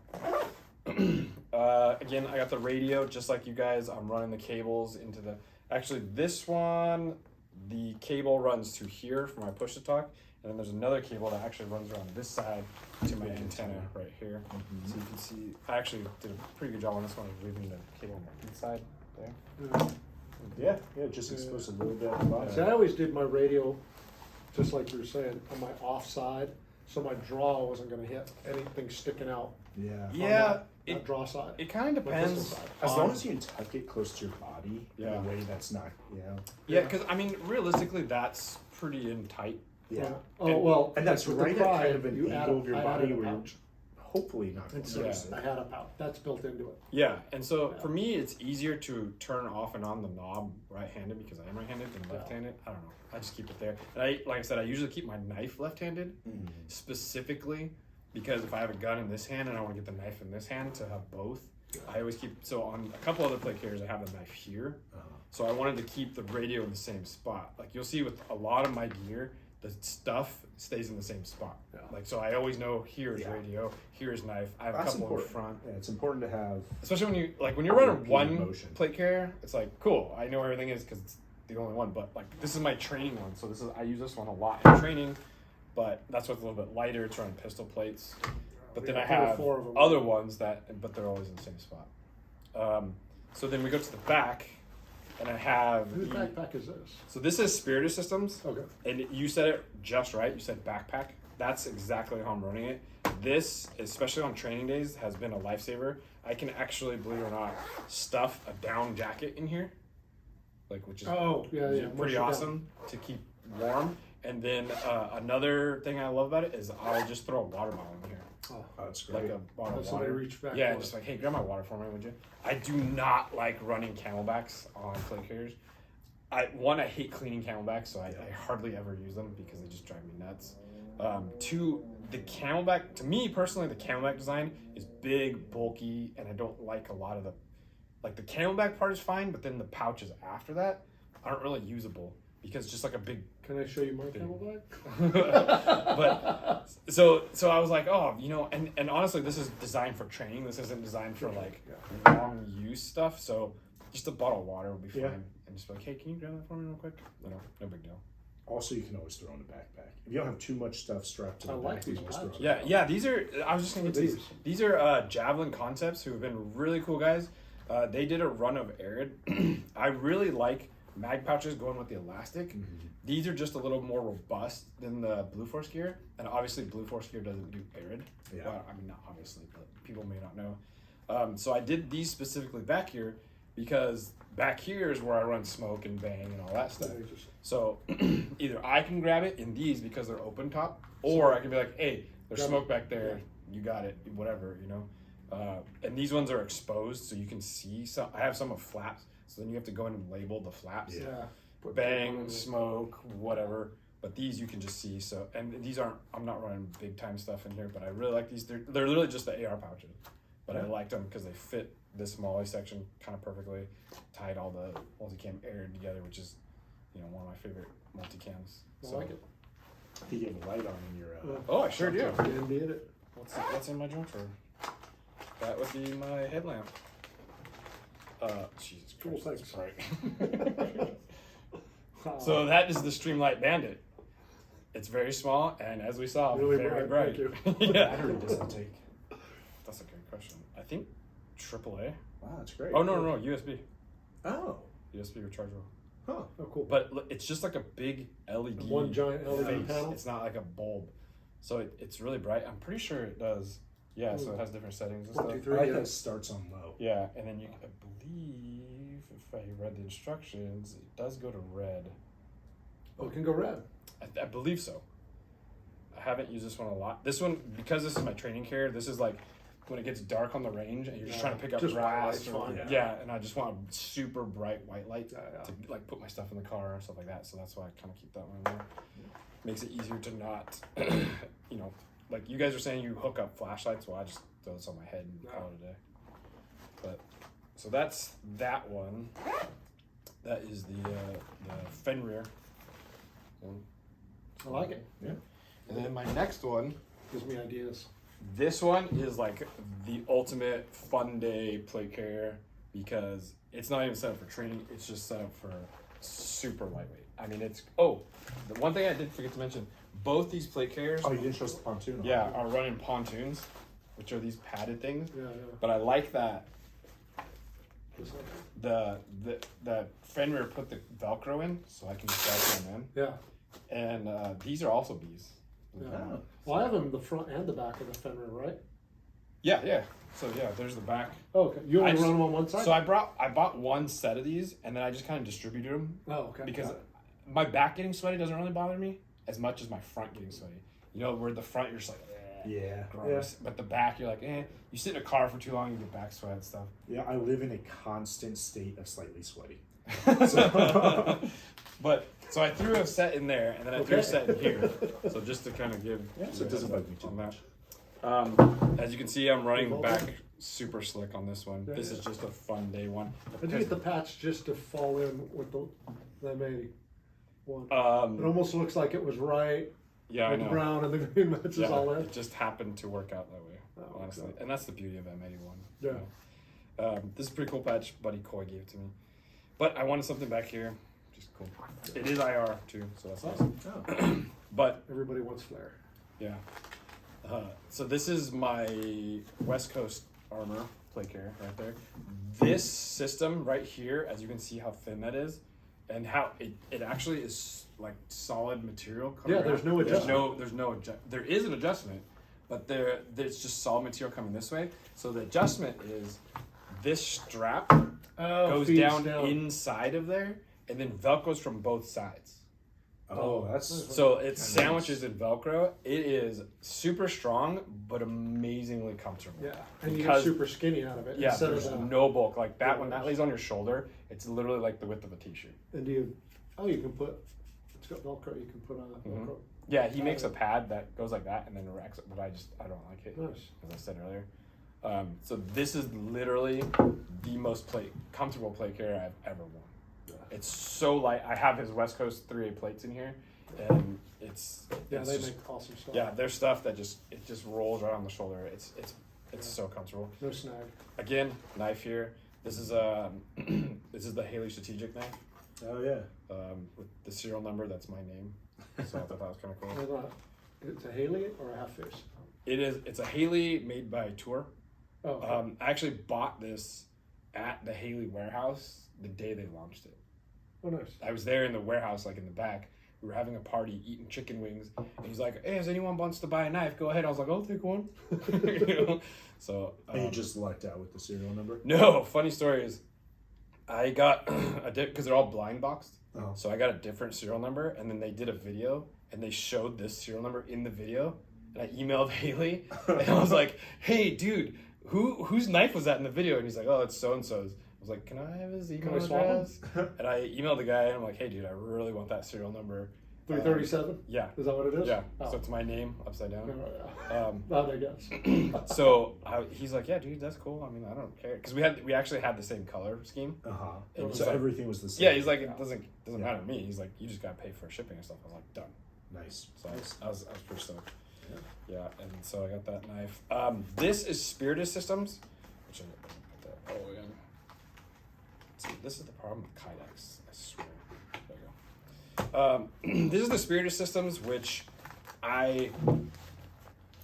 Again, I got the radio just like you guys. I'm running the cables into the. Actually, this one, the cable runs to here for my push to talk, and then there's another cable that actually runs around this side to my antenna right here. So you can see, I actually did a pretty good job on this one of leaving the cable on the inside there. Yeah, just expose a little bit at the bottom. See, I always did my radio, just like you were saying, on my offside, so my draw wasn't going to hit anything sticking out. Yeah. Yeah, That it, draw side. it kind of My pistol depends. side. As long as you can tuck it close to your body in Yeah. a way that's not, Yeah, because I mean, realistically, that's pretty in tight. yeah. Oh, well. And that's with the right at pride, kind of an you angle of your I added body a where you're pouch. hopefully not going And to so notice I it. had a pouch. That's built into it. Yeah, and so for me, it's easier to turn off and on the knob right-handed because I am right-handed than left-handed. I don't know. I just keep it there. And like I said, I usually keep my knife left-handed specifically because if I have a gun in this hand and I want to get the knife in this hand to have both, I always keep. So on a couple other plate carriers, I have the knife here. So I wanted to keep the radio in the same spot. Like you'll see with a lot of my gear, the stuff stays in the same spot. Yeah. Like so, I always know here is Yeah. radio, here is knife. I have a That's couple important. in front. Yeah, it's important to have. Especially when you're running Repeat one motion. plate carrier, it's like cool. I know where everything is because it's the only one. But like this is my training one, so I use this one a lot in training. But that's what's a little bit lighter. It's running pistol plates. But then I have 4 of them. other ones but they're always in the same spot. So then we go to the back, and I have. Whose backpack is this? So this is Spirited Systems. Okay. And you said it just right. You said backpack. That's exactly how I'm running it. This, especially on training days, has been a lifesaver. I can actually, believe it or not, stuff a down jacket in here, which is pretty awesome to keep warm. And then another thing I love about it is I'll just throw a water bottle in here, Oh, That's great. like a bottle of somebody water. reach back Yeah, for just it. like, hey, grab my water for me, would you? I do not like running Camelbacks on plate carriers. I hate cleaning Camelbacks, so I hardly ever use them because they just drive me nuts. Two, the Camelback, to me personally, the Camelback design is big, bulky, and I don't like a lot of the Camelback part is fine, but then the pouches after that aren't really usable because it's just like a big. Can I show you my Camelback? But so I was like, oh, and honestly, this is designed for training. This isn't designed for like long use stuff. So just a bottle of water will be fine. Yeah. And just be like, hey, can you grab that for me real quick? No big deal. Also, you can always throw in a backpack. If you don't have too much stuff strapped to the I back, like you these can always throw pouches. it in. Yeah. These are. I was just gonna get to these. These are Javelin Concepts, who have been really cool guys. They did a run of Arid. I really like mag pouches going with the elastic. These are just a little more robust than the Blue Force gear, and obviously Blue Force gear doesn't do Arid. Yeah. Well, I mean, not obviously, but people may not know. So I did these specifically back here because back here is where I run smoke and bang and all that stuff. So either I can grab it in these because they're open top, or I can be like, hey, there's Grab smoke it. back there. You got it, whatever, And these ones are exposed, so you can see some. I have some with flaps, so then you have to go in and label the flaps. Yeah. Put Bang, one in smoke, whatever. But these you can just see. So, and these aren't. I'm not running big time stuff in here, but I really like these. They're literally just the AR pouches, but I liked them because they fit this MOLLE section kind of perfectly. Tied all the multicam air together, which is, one of my favorite multicams. I So, like it. I think you have a light on in your. oh, I sure do. And did it. What's in my junk drawer? That would be my headlamp. Jesus Cool, Christ. thanks. Sorry. So that is the Streamlight Bandit. It's very small, and as we saw, Really very bright, bright. thank you. Yeah. Battery does it take? That's a good question. I think AAA. Wow, that's great. Oh no, USB. Oh. USB rechargeable. Huh. Oh, cool. But it's just like a big LED. One giant LED face. panel? It's not like a bulb, so it's really bright. I'm pretty sure it does. Yeah, so it has different settings and 1, stuff. 2, 3. I like yeah. that it starts on low. Yeah, and then I believe if I read the instructions, it does go to red. Oh, it can go red. I believe so. I haven't used this one a lot. This one, because this is my training carrier, this is like when it gets dark on the range and you're just trying to pick up Just white grass. light's fine. Yeah, and I just want a super bright white light Yeah. to like put my stuff in the car and stuff like that. So that's why I kind of keep that one in there. Makes it easier to not, you know, like you guys are saying you hook up flashlights. Well, I just throw this on my head and call it a day. But so that's that one. That is the Fenrir one. I like it. Yeah. And then my next one, Gives me ideas. this one is like the ultimate fun day plate carrier because it's not even set up for training. It's just set up for super lightweight. I mean, it's, oh, the one thing I did forget to mention, both these plate carriers, Oh, you didn't trust the pontoon? on yeah, it? are running pontoons, which are these padded things. Yeah, But I like that Just like the Fenrir put the Velcro in, so I can just Velcro them yeah. in. And these are also bees. Yeah. Oh. Well, I have them the front and the back of the Fenrir, right? Yeah. So yeah, there's the back. Oh, okay. You only I just- run them on one side? So I bought one set of these, and then I just kind of distributed them oh, okay. because Got it. my back getting sweaty doesn't really bother me as much as my front getting sweaty. You know, where the front you're just like, Yeah. gross, but the back you're like, eh. You sit in a car for too long, you get back sweat and stuff. Yeah, I live in a constant state of slightly sweaty. But so I threw a set in there, and then I threw a Okay. set in here. So just to kind of give, Yeah, so it doesn't bug me too on much. that. As you can see, I'm running the back super slick on this one. This is just a fun day one. I did get the patch just to fall in with the M80 one. It Um, almost looks like it was right. yeah, I Like know. the brown and the green matches Yeah, all in. it just happened to work out that way, Oh, honestly. okay. And that's the beauty of M81. Yeah. you know. This is a pretty cool patch. Buddy Coy gave it to me. But I wanted something back here. Just cool. It is IR too, so that's awesome. Oh. But Everybody wants flare. yeah. So this is my West Coast armor plate carrier right there. This system right here, as you can see how thin that is, and how it actually is like solid material. coming Yeah, there's out. no adjustment. There is an adjustment, but there's just solid material coming this way. So the adjustment is this strap goes feeds down inside of there, and then Velcro's from both sides. Oh, that's So it's Nice. sandwiches in Velcro. It is super strong, but amazingly comfortable. Yeah, and you get Because- super skinny out of it. Yeah, instead there's of the, no bulk. Like that, when that lays on your shoulder, it's literally like the width of a t-shirt. And you can put, it's got Velcro, you can put on Mm-hmm. Velcro. Yeah, he makes a pad that goes like that and then racks it, but I don't like it, Nice. as I said earlier. So this is literally the most comfortable plate carrier I've ever worn. Yeah. It's so light. I have his West Coast 3A plates in here, and it's Yeah, they just- make awesome stuff. yeah, there's stuff that just rolls right on the shoulder. It's so comfortable. No snag. Again, knife here. This is this is the Haley Strategic knife Oh yeah. with the serial number. That's my name. So I thought that was kind of cool. They're not- It's a Haley or a half face? It's a Haley made by Tour. Oh, okay. I actually bought this at the Haley warehouse the day they launched it. Oh, nice. I was there in the warehouse, like in the back. We were having a party, eating chicken wings, and he's like, "Hey, if anyone wants to buy a knife, go ahead." I was like, "I'll take one." You know? So And you just lucked out with the serial number? no. Funny story is, I got because they're all blind boxed, Oh. so I got a different serial number, and then they did a video, and they showed this serial number in the video, and I emailed Haley, and I was like, "Hey, dude, whose knife was that in the video?" And he's like, "Oh, it's so and so's." I was like, "Can I have his email I swap address?" And I emailed the guy, and I'm like, "Hey, dude, I really want that serial number." 337? Yeah, Is that what it is? yeah. Oh. So it's my name upside down. Oh, yeah. I guess. So he's like, "Yeah, dude, that's cool. I mean, I don't care," because we actually had the same color scheme. Uh-huh. And he's So like- everything was the same. Yeah, he's like, it doesn't Yeah. matter to me. He's like, you just gotta pay for shipping and stuff. I was like, done. Nice. So I was pretty stoked. Yeah. Yeah, and so I got that knife. This is Spiritus Systems, which I put that all in. See, this is the problem with Kydex. I swear. There you This is the Spirited Systems, which I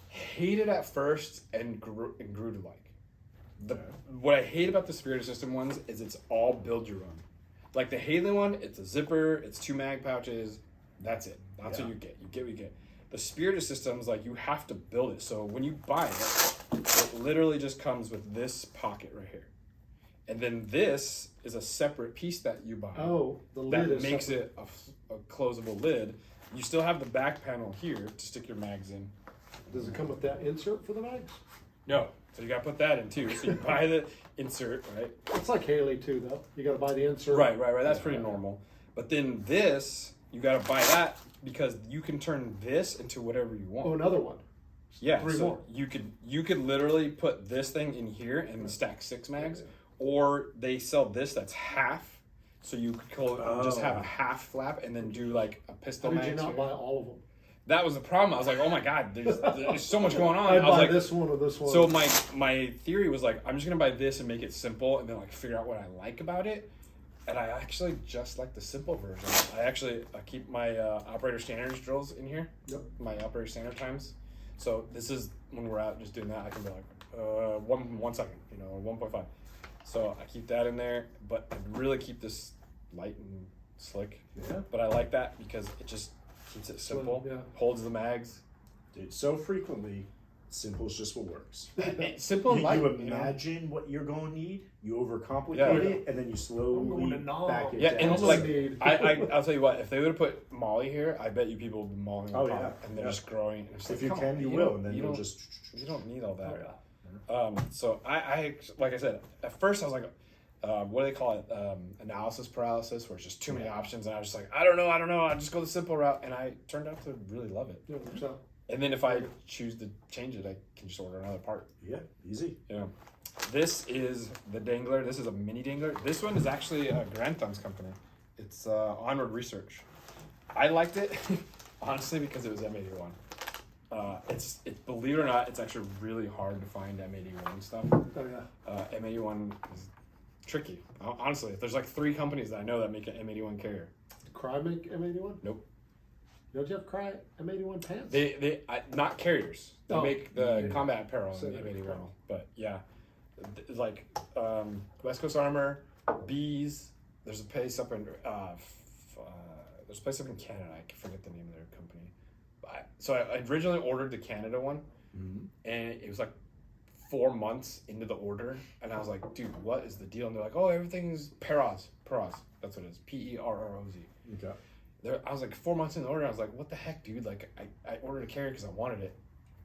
hated at first and grew to like. What I hate about the Spirited System ones is it's all build your own. Like the Haley one, it's a zipper, it's 2 mag pouches, that's it. That's what you get. You get what you get. The Spirited Systems, like you have to build it. So when you buy it, it literally just comes with this pocket right here. And then this is a separate piece that you buy. Oh, the lid that is makes separate. it a closable lid. You still have the back panel here to stick your mags in. Does it come with that insert for the mags? No, so you gotta put that in too. So you buy the insert, right? It's like Haley too, though. You got to buy the insert. Right. That's pretty normal. But then this, you gotta buy that because you can turn this into whatever you want. Oh, another one. Yeah, 3 so more. you could literally put this thing in here and stack 6 mags, or they sell this that's half, so you could just have a half flap and then do like a pistol How mag. did you not buy all of them? That was the problem. I was like, oh my god, there's so much going on. I'd I was buy like, this one or this one. so my theory was like, I'm just gonna buy this and make it simple, and then like figure out what I like about it. And I actually just like the simple version. I keep my operator standards drills in here. Yep. My operator standard times. So this is when we're out just doing that. I can be like 1 second, 1.5. So I keep that in there, but I really keep this light and slick. Yeah. But I like that because it just keeps it simple. Yeah. Holds the mags. Dude, so frequently, simple is just what works. Simple and light. You imagine what you're going to need, you overcomplicate Yeah. it, and then you I'm slowly going to knob. back it Yeah, down. and it's All like I need. I'll tell you what. If they would have put Molly here, I bet you people would be mauling Oh, on top, yeah. and they're Yeah. just growing. And it's If like, you come can, on, you don't- will, and then you you'll don't, just... you don't need all that. Oh, yeah. So I like I said, at first I was like, what do they call it? Analysis paralysis, where it's just too many options, and I was just like, I don't know. I just go the simple route, and I turned out to really love it. Yeah, it works out. And then if I choose to change it, I can just order another part. Yeah, easy. Yeah. This is the dangler. This is a mini dangler. This one is actually a Grantham's company. It's Onward Research. I liked it honestly because it was M81. It's believe it or not, it's actually really hard to find M81 stuff. Oh, yeah. M81 is tricky. Honestly, there's like 3 companies that I know that make an M81 carrier. Did Cry make M81? Nope. Don't you have Cry M81 pants? They not carriers. They Oh. make the Yeah. combat apparel So in they make M81. apparel. But yeah, like West Coast Armor, Bees. There's a place up in there's a place up in Canada. I forget the name of their company. So I originally ordered the Canada one, and it was like 4 months into the order, and I was like, dude, what is the deal? And they're like, oh, everything's Peroz. That's what it is. Perroz. Okay. I was like 4 months in the order. I was like, what the heck, dude? Like, I ordered a carrier because I wanted it.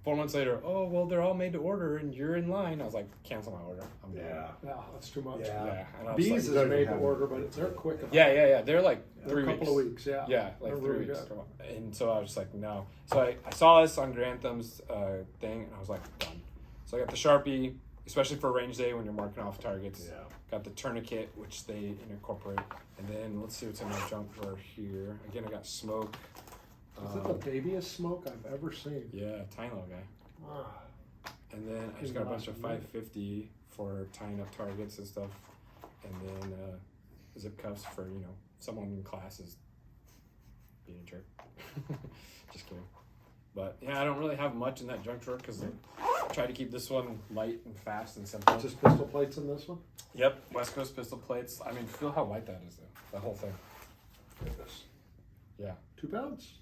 4 months later, oh, well, they're all made to order and you're in line. I was like, cancel my order. I'm done. Yeah. Yeah, that's too much. Yeah. Yeah. And I was Bees like, is don't made to have order, it. but they're quick. About yeah. They're like They're 3 a weeks. couple of weeks, yeah. Yeah, like They're 3 really weeks. good. And so I was just like, no. So I saw this on Grantham's thing, and I was like, done. So I got the Sharpie, especially for range day when you're marking off targets. Yeah. Got the tourniquet, which they incorporate. And then let's see what's in my junk drawer here. Again, I got smoke. Is it the babiest smoke I've ever seen? Yeah, tiny little guy. Ah, And then I just got a bunch of 550 for tying up targets and stuff. And then zip cuffs for, someone in class is being a jerk. Just kidding. But yeah, I don't really have much in that junk drawer because I try to keep this one light and fast and simple. just pistol plates in this one? Yep, West Coast pistol plates. I mean, feel how light that is though. The whole thing. Goodness. Yeah, 2 pounds?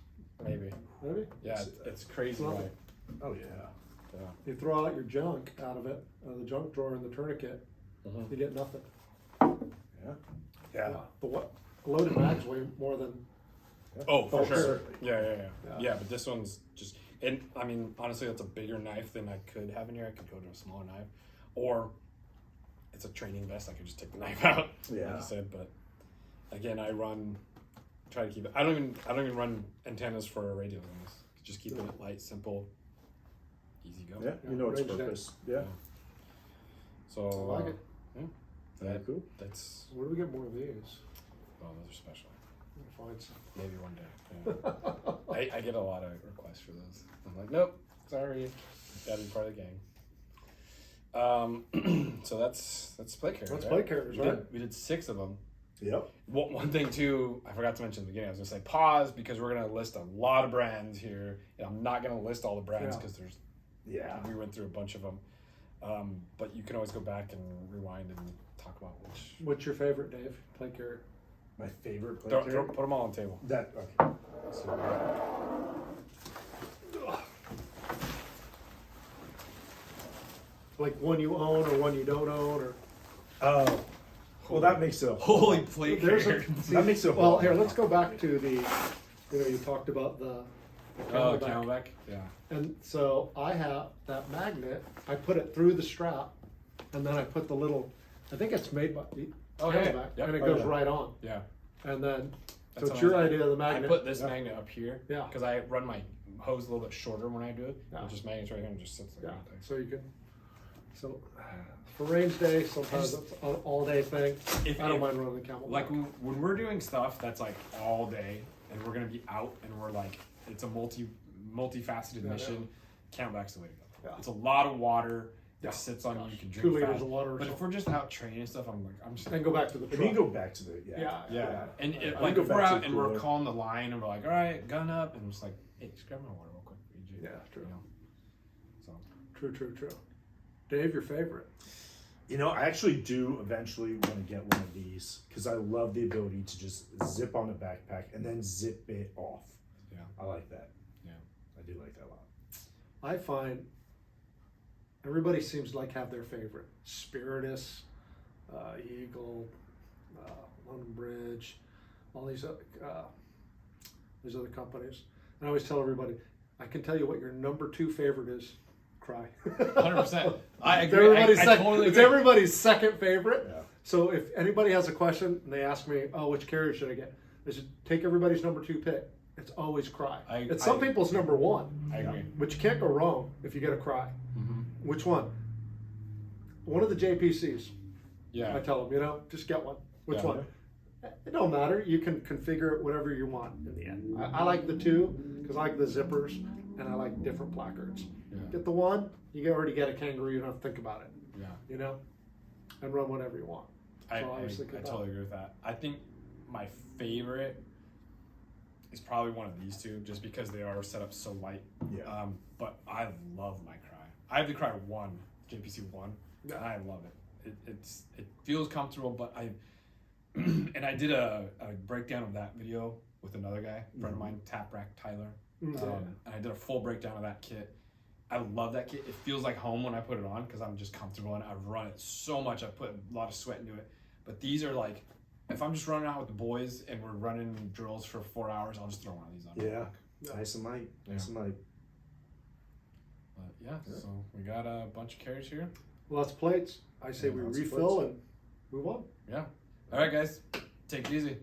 maybe. Maybe? Yeah, it's crazy Well, light. Oh, yeah. Yeah. You throw out your junk out of it, the junk drawer and the tourniquet, Mhm. you get nothing. Yeah. Yeah. The what? Loaded mags weigh more than. Oh, for Oh, sure. certainly. Yeah. Yeah. Yeah, but this one's just, and I mean, honestly, that's a bigger knife than I could have in here. I could go to a smaller knife, or it's a training vest. I could just take the knife out, Yeah. like I said. But again, try to keep it. I don't even run antennas for a radio on this. Just keeping it light, simple, easy go. Yeah, you know its Range day. purpose. Yeah. So I like it. Very cool. That's Where do we get more of these? those are special. I'm gonna find some. Maybe one day. Yeah. I get a lot of requests for those. I'm like, nope, sorry, gotta be part of the gang. So that's plate carriers. That's right? plate carriers, We right? did 6 of them. Yep. One thing too, I forgot to mention at the beginning. I was gonna say pause because we're gonna list a lot of brands here, and I'm not gonna list all the brands because there's we went through a bunch of them. But you can always go back and rewind and talk about which. What's your favorite, Dave? Plate carrier. My favorite plate carrier. Put them all on the table. That okay. Like one you own or one you don't own, or Oh, well, that makes it a Holy plate there's carrier. that makes it a well, here, let's go back to the, you talked about the Oh, Camelback. Camelback. Yeah. And so I have that magnet, I put it through the strap, and then I put the little, I think it's made by Camelback, Yep. and it Oh, goes yeah. right on. Yeah. And then, That's so it's what your I- idea of the I magnet. put this magnet up here. Yeah. Because I run my hose a little bit shorter when I do it. Yeah. It just magnets right here and just sits there. Yeah, so you can, so for range day, sometimes just- it's an all day thing. If- I don't if- mind running the Camelback. Like when we're doing stuff that's like all day and we're gonna be out and we're like it's a multifaceted Yeah, mission, Camelback's the way to go. Yeah. It's a lot of water that Yeah. sits on you. You can 2 drink liters fast. of water or But if something. we're just out training and stuff, I'm just And go back to the And you truck. can go back to the Yeah. and Yeah. like Go if we're back to out the and we're cooler. calling the line and we're like, all right, gun up, and I'm just like, hey, just grab my water real quick, EJ. Yeah, true. You know? So True. Dave, your favorite? You know, I actually do eventually want to get one of these because I love the ability to just zip on a backpack and then zip it off. yeah, I like that. yeah. I do like that a lot. I find everybody seems to like have their favorite. Spiritus, Eagle, London Bridge, all these other companies. And I always tell everybody, I can tell you what your number 2 favorite is. Cry. 100%. I It's agree. everybody's I second, totally it's agree. everybody's second favorite. Yeah. So if anybody has a question and they ask me, oh, which carrier should I get? I should take everybody's number 2 pick. It's always Cry. It's some people's number 1. I agree. But you can't go wrong if you get a Cry. Mm-hmm. Which one? One of the JPCs. Yeah. I tell them, just get one. Which Yeah. one? It don't matter. You can configure it whatever you want in the end. I like the 2 because I like the zippers and I like different placards. Yeah. Get the 1, you already get a Kangaroo. You don't have to think about it. Yeah. And run whatever you want. I So I was thinking about totally agree with that. I think my favorite is probably one of these two, just because they are set up so light. Yeah. But I love my Cry. I have the Cry 1, JPC 1, Yeah. and I love it. It feels comfortable, but and I did a breakdown of that video with another guy, a friend of mine, Tap Rack Tyler. Yeah. And I did a full breakdown of that kit. I love that kit. It feels like home when I put it on because I'm just comfortable and I've run it so much. I've put a lot of sweat into it. But these are like, if I'm just running out with the boys and we're running drills for 4 hours, I'll just throw one of these on. Yeah. Yeah. Nice and light. Yeah. Nice and light. But yeah, so we got a bunch of carriers here. Lots of plates. I say we Lots of refill plates. and move on. Yeah. All right, guys. Take it easy.